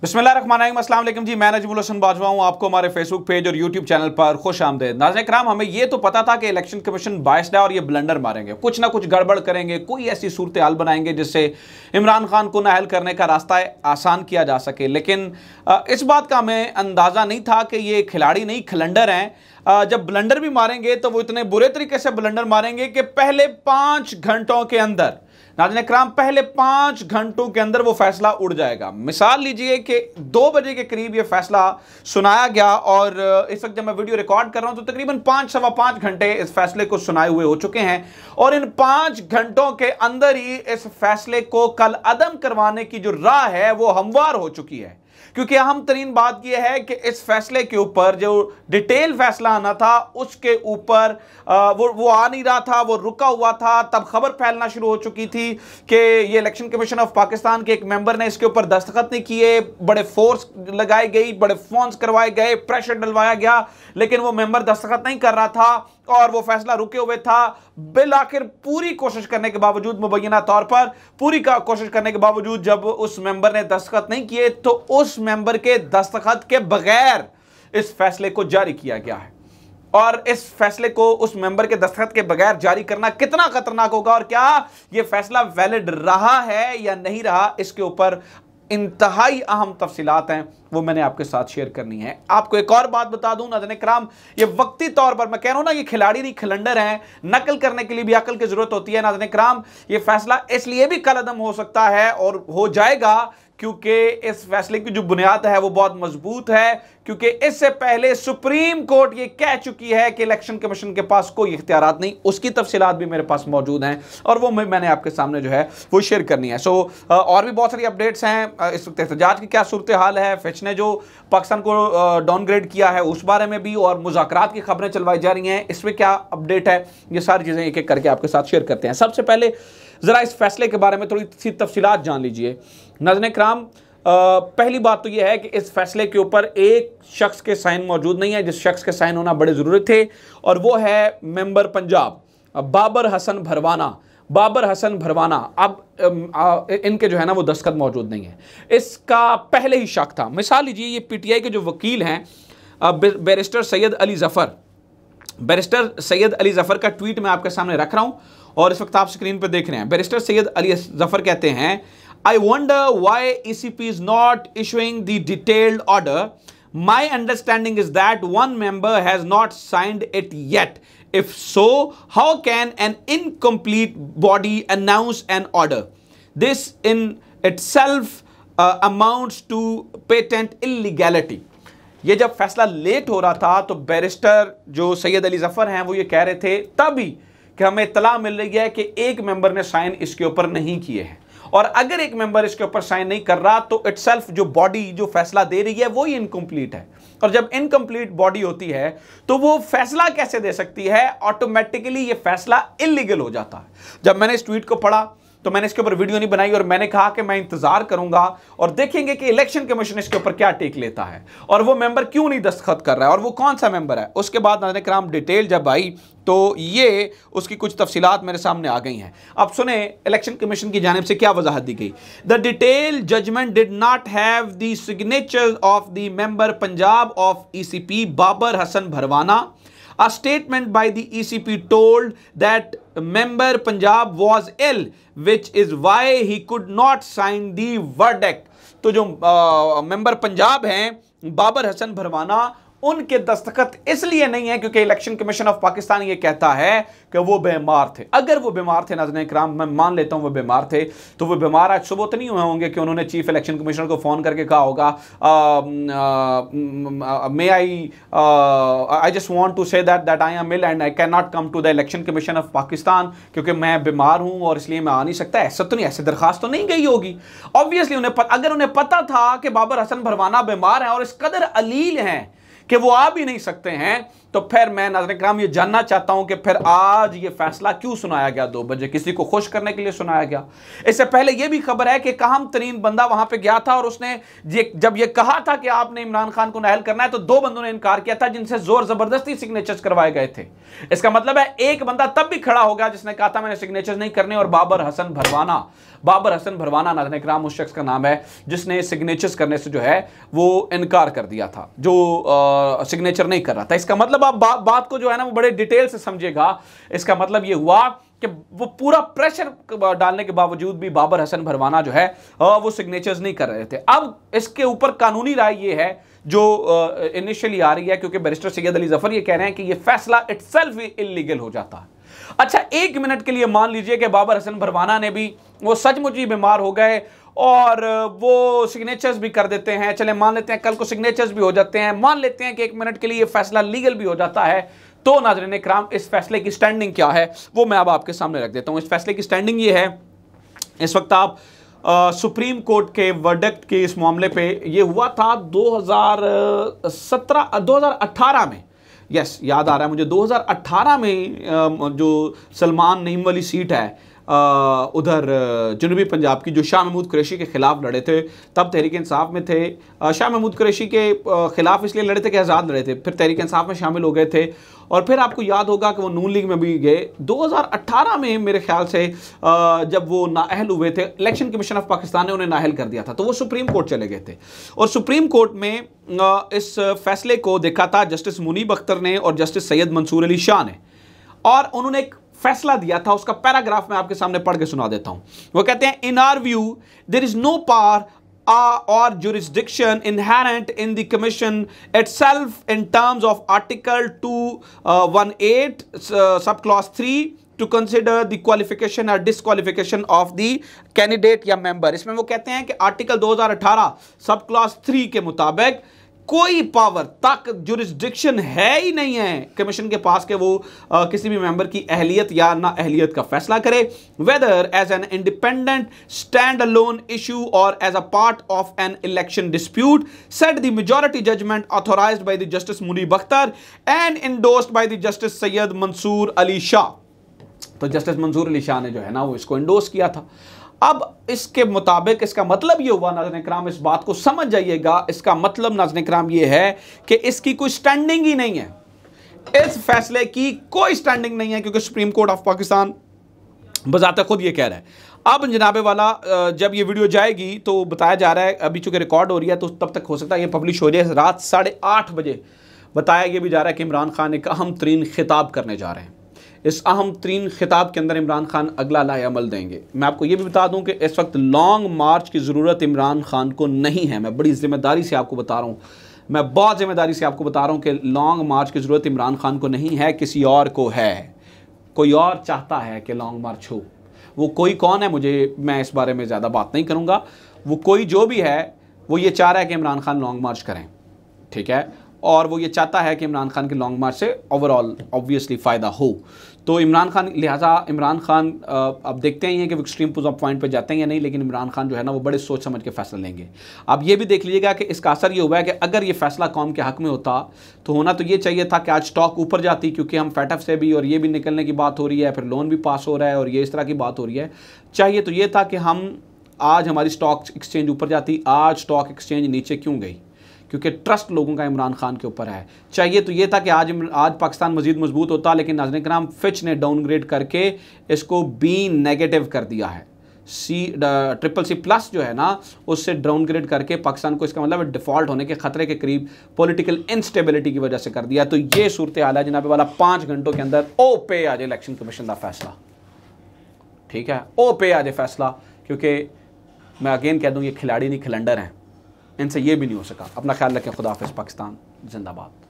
बिस्मिल्लाहिर्रहमानिर्रहीम, अस्सलाम वालेकुम जी। मैं नजमुल हसन बाजवा हूं। आपको हमारे फेसबुक पेज और यूट्यूब चैनल पर खुश आमदेद। नाज़रीन किराम, हमें यह तो पता था कि इलेक्शन कमीशन बायस्ड है और ये ब्लंडर मारेंगे, कुछ ना कुछ गड़बड़ करेंगे, कोई ऐसी सूरत हाल बनाएंगे जिससे इमरान खान को नाअहल करने का रास्ता आसान किया जा सके। लेकिन इस बात का हमें अंदाज़ा नहीं था कि ये खिलाड़ी नहीं खिलंडर हैं। जब ब्लंडर भी मारेंगे तो वो इतने बुरे तरीके से ब्लंडर मारेंगे कि पहले 5 घंटों के अंदर, नाज़रीन इकराम, पहले 5 घंटों के अंदर वो फैसला उड़ जाएगा। मिसाल लीजिए कि 2 बजे के करीब ये फैसला सुनाया गया और इस वक्त जब मैं वीडियो रिकॉर्ड कर रहा हूं तो तकरीबन 5 सवा 5 घंटे इस फैसले को सुनाए हुए हो चुके हैं और इन 5 घंटों के अंदर ही इस फैसले को कल अदम करवाने की जो राह है वो हमवार हो चुकी है। क्योंकि अहम तरीन बात यह है कि इस फैसले के ऊपर जो डिटेल फैसला आना था उसके ऊपर वो आ नहीं रहा था, वो रुका हुआ था। तब खबर फैलना शुरू हो चुकी थी कि ये इलेक्शन कमीशन ऑफ पाकिस्तान के एक मेंबर ने इसके ऊपर दस्तखत नहीं किए, बड़े फोर्स लगाई गई, बड़े फोन्स करवाए गए, प्रेशर डलवाया गया, लेकिन वो मेंबर दस्तखत नहीं कर रहा था और वो फैसला रुके हुए था। बिल आखिर पूरी कोशिश करने के बावजूद, मुबैना तौर पर पूरी कोशिश करने के बावजूद, जब उस मेंबर ने दस्तखत नहीं किए तो उस मेंबर के दस्तखत के बगैर इस फैसले को जारी किया गया है। और इस फैसले को उस मेंबर के दस्तखत के बगैर जारी करना कितना खतरनाक होगा और क्या यह फैसला वैलिड रहा है या नहीं रहा, इसके ऊपर इंतहाई अहम तफसीलात हैं, वो मैंने आपके साथ शेयर करनी है। आपको एक और बात बता दूं नाज़रीन इकराम, ये वक्ती तौर पर, मैं कह रहा हूं ना, ये खिलाड़ी नहीं खिलंडर हैं, नकल करने के लिए भी अकल की जरूरत होती है। नाज़रीन इकराम, ये फैसला इसलिए भी कल अदम हो सकता है और हो जाएगा क्योंकि इस फैसले की जो बुनियाद है वो बहुत मजबूत है, क्योंकि इससे पहले सुप्रीम कोर्ट ये कह चुकी है कि इलेक्शन कमीशन के पास कोई इख्तियारात नहीं। उसकी तफसीलात भी मेरे पास मौजूद हैं और वो मैंने आपके सामने जो है वो शेयर करनी है। और भी बहुत सारी अपडेट्स हैं। इस वक्त एहतजाज की क्या सूरत हाल है, फिच ने जो पाकिस्तान को डाउनग्रेड किया है उस बारे में भी, और मुज़ाकरात की खबरें चलवाई जा रही हैं, इसमें क्या अपडेट है, ये सारी चीज़ें एक एक करके आपके साथ शेयर करते हैं। सबसे पहले ज़रा इस फैसले के बारे में थोड़ी सी तफसीलात जान लीजिए। नाज़रीन इकराम, पहली बात तो यह है कि इस फैसले के ऊपर एक शख्स के साइन मौजूद नहीं है जिस शख्स के साइन होना बड़े ज़रूरी थे, और वो है मेंबर पंजाब बाबर हसन भरवाना। बाबर हसन भरवाना, अब इनके जो है ना वो दस्तखत मौजूद नहीं है। इसका पहले ही शक था। मिसाल लीजिए, ये पीटीआई के जो वकील हैं बैरिस्टर सैयद अली ज़फ़र, बैरिस्टर सैयद अली ज़फ़र का ट्वीट मैं आपके सामने रख रहा हूँ और इस वक्त आप स्क्रीन पर देख रहे हैं। बैरिस्टर सैयद अली ज़फ़र कहते हैं, I wonder why ECP is not issuing the detailed order. My understanding is that one member has not signed it yet. If so, how can an incomplete body announce an order? This in itself amounts to patent illegality. ये जब फैसला late हो रहा था तो barrister जो सैयद अली ज़फ़र हैं वो ये कह रहे थे तभी कि हमें इत्तला मिल रही है कि एक मेंबर ने साइन इसके ऊपर नहीं किए हैं, और अगर एक मेंबर इसके ऊपर साइन नहीं कर रहा तो इटसेल्फ जो बॉडी जो फैसला दे रही है वो ही इनकम्प्लीट है। और जब इनकम्प्लीट बॉडी होती है तो वो फैसला कैसे दे सकती है? ऑटोमेटिकली ये फैसला इलीगल हो जाता है। जब मैंने इस ट्वीट को पढ़ा तो मैंने इसके ऊपर वीडियो नहीं बनाई और मैंने कहा कि मैं इंतजार करूंगा और देखेंगे कि इलेक्शन कमीशन इसके ऊपर क्या टेक लेता है और वो मेंबर क्यों नहीं दस्तखत कर रहा है और वो कौन सा मेंबर है। उसके बाद नाज़रीन किराम डिटेल जब आई तो ये उसकी कुछ तफसीलात मेरे सामने आ गई हैं। अब सुने इलेक्शन कमीशन की जानिब से क्या वजाहत दी गई। The detail judgement did not have the signature of the member Punjab of ECP Babar Hassan Bharwana. A statement by the ECP told that member Punjab was ill, which is why he could not sign the verdict. तो जो member Punjab हैं बाबर हसन भरवाना, उनके दस्तखत इसलिए नहीं है क्योंकि election commission of Pakistan ये कहता है कि वो बीमार थे। अगर वो बीमार थे नाज़रीन इकराम, मैं मान लेता हूँ वो बीमार थे, तो वो बीमार आज सुबह तो नहीं हुए होंगे कि उन्होंने चीफ इलेक्शन कमिश्नर को फ़ोन करके कहा होगा may I just want to say that I am ill and I can not come to the election commission of Pakistan क्योंकि मैं बीमार हूँ और इसलिए मैं आ नहीं सकता। ऐसा तो नहीं, ऐसी दरखास्त तो नहीं गई होगी। ऑब्वियसली अगर उन्हें पता था कि बाबर हसन भरवाना बीमार हैं और इस कदर अलील हैं कि वो आ भी नहीं सकते हैं, तो फिर मैं नाज़रीन किराम ये जानना चाहता हूं कि फिर आज ये फैसला क्यों सुनाया गया 2 बजे? किसी को खुश करने के लिए सुनाया गया? इससे पहले ये भी खबर है कि अहम तरीन बंदा वहां पे गया था और उसने जब ये कहा था कि आपने इमरान खान को नाअहल करना है तो 2 बंदों ने इनकार किया था जिनसे जोर जबरदस्ती सिग्नेचर्स करवाए गए थे। इसका मतलब है एक बंदा तब भी खड़ा हो गया जिसने कहा था मैंने सिग्नेचर नहीं करने, और बाबर हसन भरवाना नाज़रीन इकराम उस शख्स का नाम है जिसने सिग्नेचर्स करने से जो है वो इनकार कर दिया था, जो सिग्नेचर नहीं कर रहा था। इसका मतलब आप बात को जो है ना वो बड़े डिटेल से समझेगा। इसका मतलब ये हुआ कि वो पूरा प्रेशर डालने के बावजूद भी बाबर हसन भरवाना जो है वो सिग्नेचर्स नहीं कर रहे थे। अब इसके ऊपर कानूनी राय ये है जो इनिशियली आ रही है, क्योंकि बैरिस्टर सैयद अली जफर ये कह रहे हैं कि ये फैसला इटसेल्फ ही इल्लीगल हो जाता है। अच्छा, एक मिनट के लिए मान लीजिए कि बाबर हसन भरवाना ने भी वो सचमुच ही बीमार हो गए और वो सिग्नेचर्स भी कर देते हैं, चले मान लेते हैं कल को सिग्नेचर्स भी हो जाते हैं, मान लेते हैं कि एक मिनट के लिए ये फैसला लीगल भी हो जाता है, तो नाज़रीन इकराम इस फैसले की स्टैंडिंग क्या है वो मैं अब आपके सामने रख देता हूं। इस फैसले की स्टैंडिंग ये है, इस वक्त आप सुप्रीम कोर्ट के वर्डिक्ट के इस मामले पे ये हुआ था 2018 में, यस याद आ रहा है मुझे, 2018 में जो सलमान नईम वाली सीट है उधर जनूबी पंजाब की, जो शाह महमूद कुरैशी के खिलाफ लड़े थे, तब तहरीक इंसाफ में थे। शाह महमूद कुरैशी के खिलाफ इसलिए लड़े थे कि आज़ाद लड़े थे, फिर तहरीक इंसाफ में शामिल हो गए थे, और फिर आपको याद होगा कि वो नून लीग में भी गए। 2018 में मेरे ख्याल से जब वो नाअहल हुए थे, इलेक्शन कमीशन ऑफ पाकिस्तान ने उन्हें नाअहल कर दिया था, तो वो सुप्रीम कोर्ट चले गए थे, और सुप्रीम कोर्ट में इस फैसले को देखा था जस्टिस मुनीब अख्तर ने और जस्टिस सैयद मंसूर अली शाह ने, और उन्होंने एक फैसला दिया था। उसका पैराग्राफ मैं आपके सामने पढ़ के सुना देता हूं। वो कहते हैं, in our view there is no power or jurisdiction inherent in the commission itself in terms of article 218 subclause 3 to consider the qualification or disqualification of the candidate या member। इसमें वो कहते हैं कि आर्टिकल 2018 सब क्लॉज 3 के मुताबिक कोई power तक जुरिस्डिक्शन है ही नहीं है कमीशन के पास कि वो किसी भी मेंबर की अहलियत या ना अहलियत का फैसला करे, whether as an independent stand alone issue और as a part of an election dispute, set the majority judgement authorised by the justice Munib Akhtar and endorsed by the justice Syed Mansoor Ali Shah. तो जस्टिस मंसूर अली शाह ने जो है ना वो इसको इंडोर्स किया था। अब इसके मुताबिक इसका मतलब ये हुआ नाज़रीन इकराम, इस बात को समझ जाइएगा, इसका मतलब नाज़रीन इकराम ये है कि इसकी कोई स्टैंडिंग ही नहीं है, इस फैसले की कोई स्टैंडिंग नहीं है, क्योंकि सुप्रीम कोर्ट ऑफ पाकिस्तान बजाते खुद ये कह रहा है। अब जनाबे वाला जब ये वीडियो जाएगी तो बताया जा रहा है, अभी चूंकि रिकॉर्ड हो रही है तो तब तक हो सकता है ये पब्लिश हो जाए रात 8:30 बजे। बताया ये भी जा रहा है कि इमरान खान एक अहम तरीन खिताब करने जा रहे हैं। इस अहम तरीन खिताब के अंदर इमरान खान अगला लाएअमल देंगे। मैं आपको ये भी बता दूं कि इस वक्त लॉन्ग मार्च की ज़रूरत इमरान खान को नहीं है। मैं बड़ी ज़िम्मेदारी से आपको बता रहा हूँ, मैं बहुत ज़िम्मेदारी से आपको बता रहा हूँ कि लॉन्ग मार्च की ज़रूरत इमरान खान को नहीं है, किसी और को है। कोई और चाहता है कि लॉन्ग मार्च हो। वो कोई कौन है मैं इस बारे में ज़्यादा बात नहीं करूँगा। वो कोई जो भी है वो ये चाह रहा है कि इमरान खान लॉन्ग मार्च करें, ठीक है, और वो ये चाहता है कि इमरान खान के लॉन्ग मार्च से ओवरऑल ऑब्वियसली फ़ायदा हो। तो इमरान खान, लिहाजा इमरान खान अब देखते हैं कि वो एक्सट्रीम पॉइंट पे जाते हैं या नहीं, लेकिन इमरान खान जो है ना वो बड़े सोच समझ के फैसला लेंगे। अब ये भी देख लीजिएगा कि इसका असर ये हुआ है कि अगर ये फैसला कौम के हक़ में होता तो होना तो ये चाहिए था कि आज स्टॉक ऊपर जाती, क्योंकि हम फैटफ से भी और ये भी निकलने की बात हो रही है, फिर लोन भी पास हो रहा है और ये इस तरह की बात हो रही है। चाहिए तो ये था कि हम आज हमारी स्टॉक एक्सचेंज ऊपर जाती। आज स्टॉक एक्सचेंज नीचे क्यों गई? क्योंकि ट्रस्ट लोगों का इमरान खान के ऊपर है। चाहिए तो ये था कि आज पाकिस्तान मजीद मजबूत होता, लेकिन नाज़रीन किराम फिच ने डाउनग्रेड करके इसको B नेगेटिव कर दिया है। CCC+ जो है ना उससे डाउनग्रेड करके पाकिस्तान को, इसका मतलब डिफ़ॉल्ट होने के ख़तरे के करीब पॉलिटिकल इंस्टेबिलिटी की वजह से कर दिया। तो ये सूरत हाल है जनाबे वाला। 5 घंटों के अंदर ओ पे आ जाए इलेक्शन कमीशन का फैसला, ठीक है, ओ पे आ जाए फैसला, क्योंकि मैं अगेन कह दूँ ये खिलाड़ी नहीं खिलंडर हैं, इनसे ये भी नहीं हो सका। अपना ख्याल रखें। खुदा हाफ़िज़। पाकिस्तान जिंदाबाद।